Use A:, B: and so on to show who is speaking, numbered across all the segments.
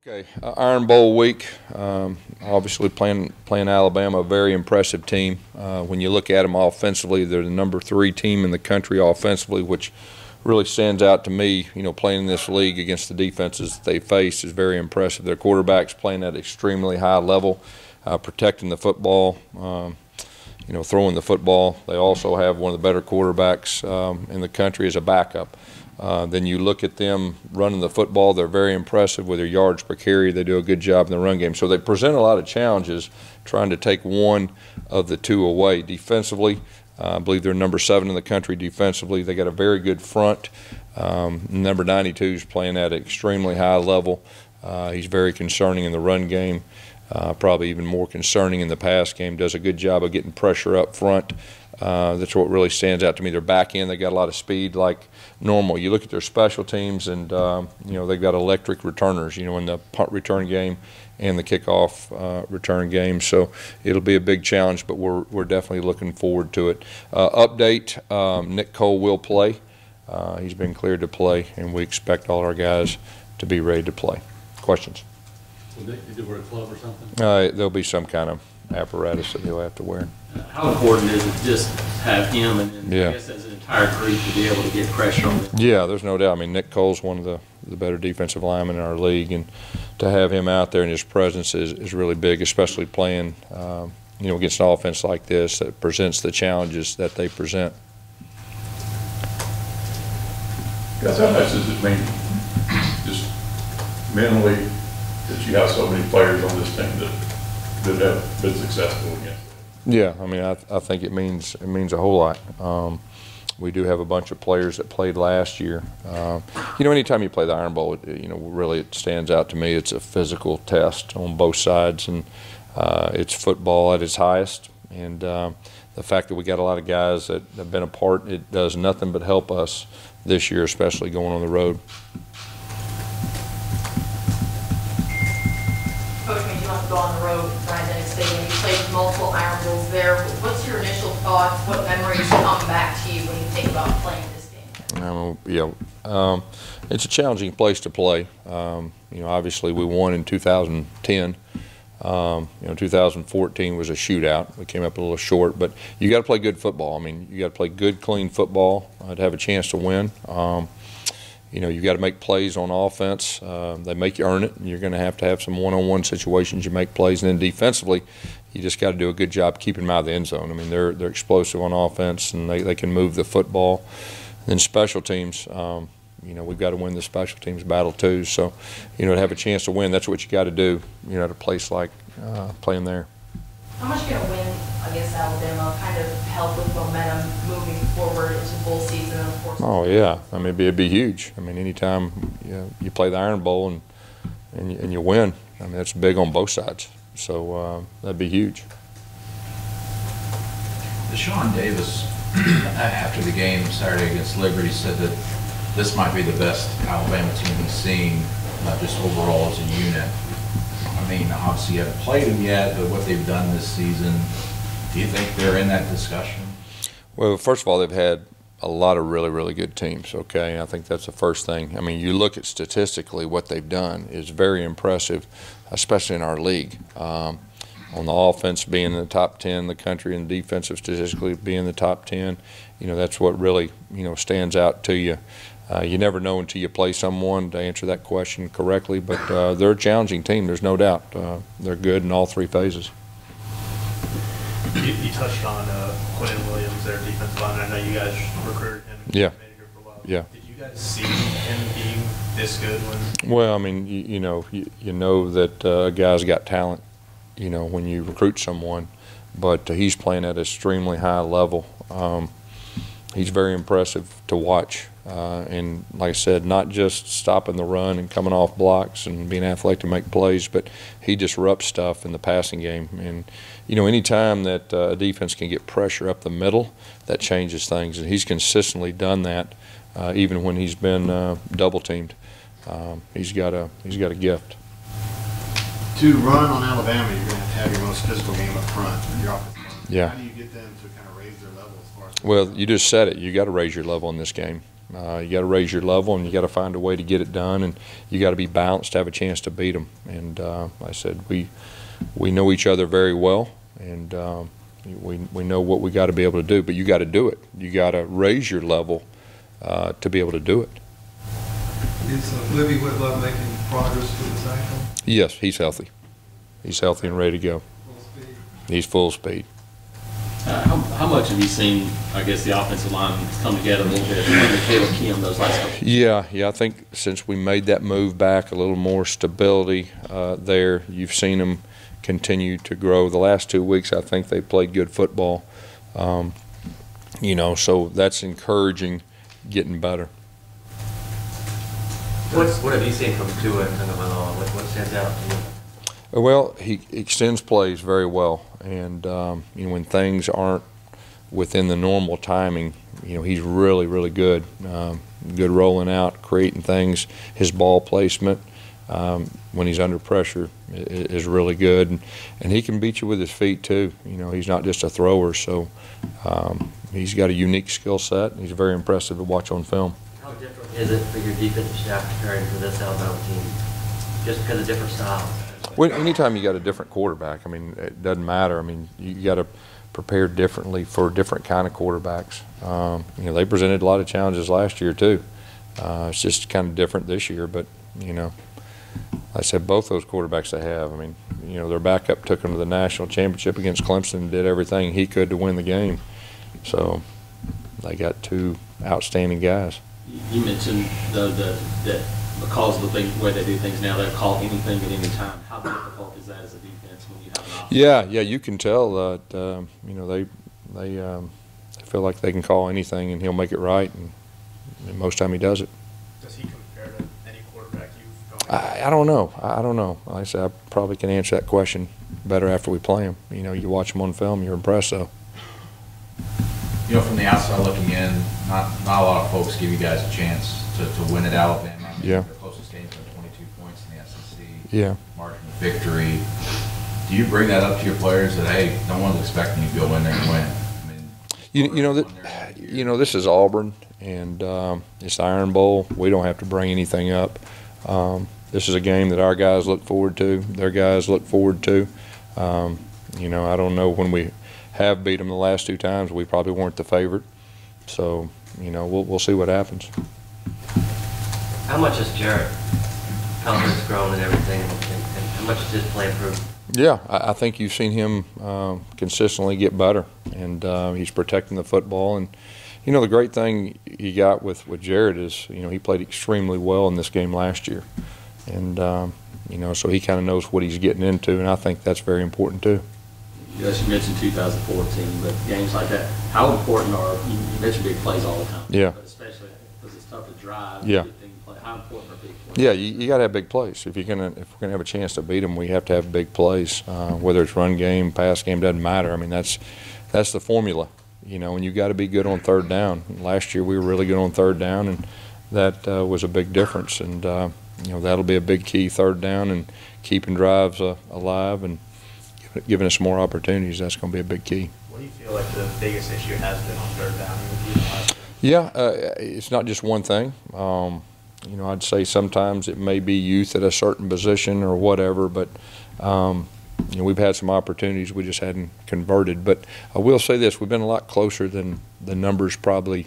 A: Okay, Iron Bowl week. Obviously, playing Alabama, a very impressive team. When you look at them offensively, they're the #3 team in the country offensively, which really stands out to me. You know, playing in this league against the defenses they face is very impressive. Their quarterbacks playing at extremely high level, protecting the football. Throwing the football. They also have one of the better quarterbacks in the country as a backup. Then you look at them running the football. They're very impressive with their yards per carry. They do a good job in the run game. So they present a lot of challenges trying to take one of the two away. Defensively, I believe they're #7 in the country defensively. They got a very good front. Number 92 is playing at an extremely high level. He's very concerning in the run game. Probably even more concerning in the pass game. Does a good job of getting pressure up front. That's what really stands out to me. Their back end, they got a lot of speed like normal. You look at their special teams, and they've got electric returners. In the punt return game and the kickoff return game. So it'll be a big challenge, but we're definitely looking forward to it. Update: Nick Cole will play. He's been cleared to play, and we expect all our guys to be ready to play. Questions?
B: Did he wear a glove or something?
A: There'll be some kind of apparatus that he'll have to wear.
B: How important is it just have him and
A: yeah.
B: I guess as an entire group to be able to get pressure on it?
A: Yeah, there's no doubt. I mean, Nick Cole's one of the better defensive linemen in our league, and to have him out there and his presence is really big, especially playing against an offense like this that presents the challenges that they present.
C: Guys, how much does it mean, just mentally, that you have so many players on this team that have been successful against it?
A: Yeah, I mean, I think it means a whole lot. We do have a bunch of players that played last year. Anytime you play the Iron Bowl, really it stands out to me. It's a physical test on both sides, and it's football at its highest. And the fact that we got a lot of guys that have been a part, it does nothing but help us this year, especially going on the road.
D: Coach, when you have to go on the road to Bryant Stadium, you played multiple Iron Bowls there. What's your initial thoughts? What memories come back to you when you think about playing this game?
A: It's a challenging place to play. Obviously we won in 2010. 2014 was a shootout. We came up a little short, but you got to play good football. I mean, you got to play good, clean football to have a chance to win. You got to make plays on offense. They make you earn it, and you're going to have some one-on-one situations. You make plays, and then defensively, you just got to do a good job keeping them out of the end zone. I mean, they're explosive on offense, and they can move the football. And then special teams, we've got to win the special teams battle too. So, to have a chance to win, that's what you got to do. At a place like playing there.
D: How much can a win against Alabama kind of help with momentum moving forward into bowl season and of course?
A: Oh yeah, I mean it'd be huge. I mean anytime you play the Iron Bowl and you win, I mean that's big on both sides. So that'd be huge.
E: Deshaun Davis, after the game Saturday against Liberty, said that this might be the best Alabama team he's seen, just overall as a unit. I mean, obviously you haven't played them yet, but what they've done this season, do you think they're in that discussion?
A: Well, first of all, they've had a lot of really, really good teams, okay? I think that's the first thing. I mean, you look at statistically what they've done is very impressive, especially in our league. On the offense being in the top 10 in the country and defensive statistically being in the top 10, that's what really, stands out to you. You never know until you play someone to answer that question correctly, but they're a challenging team, there's no doubt. They're good in all three phases.
F: You touched on Quinn Williams, their defensive line. I know you guys recruited him.
A: Yeah.
F: For a while.
A: Yeah.
F: Did you guys see him being this good when?
A: Well, I mean, you know that a guy's got talent, when you recruit someone, but he's playing at an extremely high level. He's very impressive to watch. And like I said, not just stopping the run and coming off blocks and being athletic to make plays, but he disrupts stuff in the passing game. And, anytime that a defense can get pressure up the middle, that changes things. And he's consistently done that, even when he's been double teamed. He's got a gift.
G: To run on Alabama, you're going to have your most physical game up front. Your offensive line.
A: Yeah.
G: How do you get them to kind of raise their level as far as?
A: Well, you just said it. You got to raise your level in this game. You got to raise your level, and you got to find a way to get it done, and you got to be balanced to have a chance to beat them. And like I said, we know each other very well, and we know what we got to be able to do. But you got to do it. You got to raise your level to be able to do it.
H: Is Libby Whitlow making progress with his ankle?
A: Yes, he's healthy. He's healthy and ready to go.
H: Full speed?
A: He's full speed.
B: How much have you seen, I guess, the offensive line come together a little bit under Caleb Kim those last couple?
A: Yeah, I think since we made that move back, a little more stability there, you've seen them continue to grow. The last 2 weeks, I think they played good football. So that's encouraging, getting better.
I: What have you seen from Tua and Tagovailoa? What stands out to you?
A: Well, he extends plays very well, and when things aren't within the normal timing, he's really, really good. Good rolling out, creating things. His ball placement when he's under pressure is really good, and he can beat you with his feet too. He's not just a thrower, so he's got a unique skill set. He's very impressive to watch on film.
I: How different is it for your defensive staff preparing for this Alabama team, just because of different styles?
A: Well, anytime you got a different quarterback, it doesn't matter. You got to prepare differently for different kind of quarterbacks. They presented a lot of challenges last year too. It's just kind of different this year, but like I said, both those quarterbacks they have. Their backup took them to the national championship against Clemson and did everything he could to win the game. So they got two outstanding guys.
B: You mentioned, though, that because of the way they do things now, they'll call anything at any time. How difficult is that as a defense when you have an offense?
A: Yeah, you can tell that they feel like they can call anything and he'll make it right, and most time he does it.
F: Does he compare to any quarterback you've gone against?
A: I don't know. I don't know. Like I said, I probably can answer that question better after we play him. You watch him on film, you're impressed though.
E: From the outside looking in, not a lot of folks give you guys a chance to win at Alabama.
A: Yeah.
E: The closest game's been 22 points in the SEC.
A: Yeah.
E: Margin of victory. Do you bring that up to your players that, hey, no one's expecting you to go in there and win?
A: This is Auburn, and it's the Iron Bowl. We don't have to bring anything up. This is a game that our guys look forward to. Their guys look forward to. I don't know, when we have beat them the last 2 times, we probably weren't the favorite. So, we'll see what happens.
I: How much has Jarrett confidence grown and everything, and how much has his play improved?
A: Yeah, I think you've seen him consistently get better, and he's protecting the football. And the great thing you got with Jarrett is he played extremely well in this game last year, and so he kind of knows what he's getting into, and I think that's very important too.
B: Yes, you mentioned 2014, but games like that, how important you mention big plays all the time?
A: Yeah.
B: But especially because it's tough to drive.
A: Yeah.
B: How important are big plays?
A: Yeah, you got to have big plays. If we're gonna have a chance to beat them, we have to have big plays. Whether it's run game, pass game, doesn't matter. That's the formula. And you got to be good on third down. Last year we were really good on third down, and that was a big difference. And that'll be a big key, third down, and keeping drives alive and giving us more opportunities. That's going to be a big key.
F: What do you feel like the biggest issue has been on third down? Last
A: Yeah, it's not just one thing. I'd say sometimes it may be youth at a certain position or whatever, but we've had some opportunities we just hadn't converted. But I will say this: we've been a lot closer than the numbers probably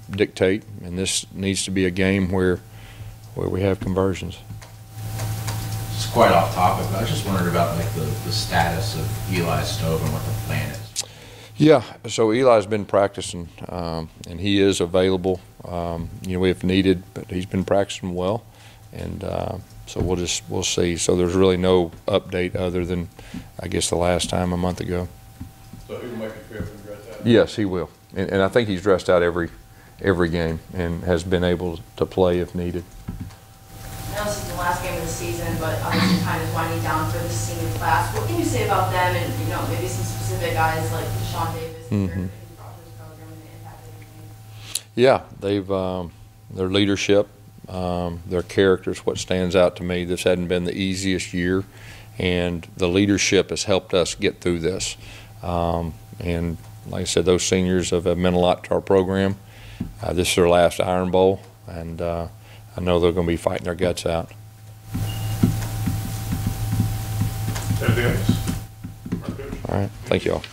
A: dictate, and this needs to be a game where we have conversions.
E: It's quite off topic, but I was just wondering about the status of Eli Stove and what the plan is.
A: Yeah, so Eli's been practicing, and he is available. If needed, but he's been practicing well, and so we'll see. So there's really no update other than, I guess, the last time a month ago.
C: So he'll make it dress out?
A: Yes, he will, and I think he's dressed out every game and has been able to play if needed.
D: I know this is the last game of the season, but obviously time is winding down for the senior class. What can you say about them and, maybe some specific guys like Deshaun Davis and their program and the impact that they've made?
A: Yeah, they've their leadership, their characters, what stands out to me. This hadn't been the easiest year, and the leadership has helped us get through this. And like I said, those seniors have meant a lot to our program, this is their last Iron Bowl, and I know they're going to be fighting their guts out.
C: Anything else?
A: All right, thank you all.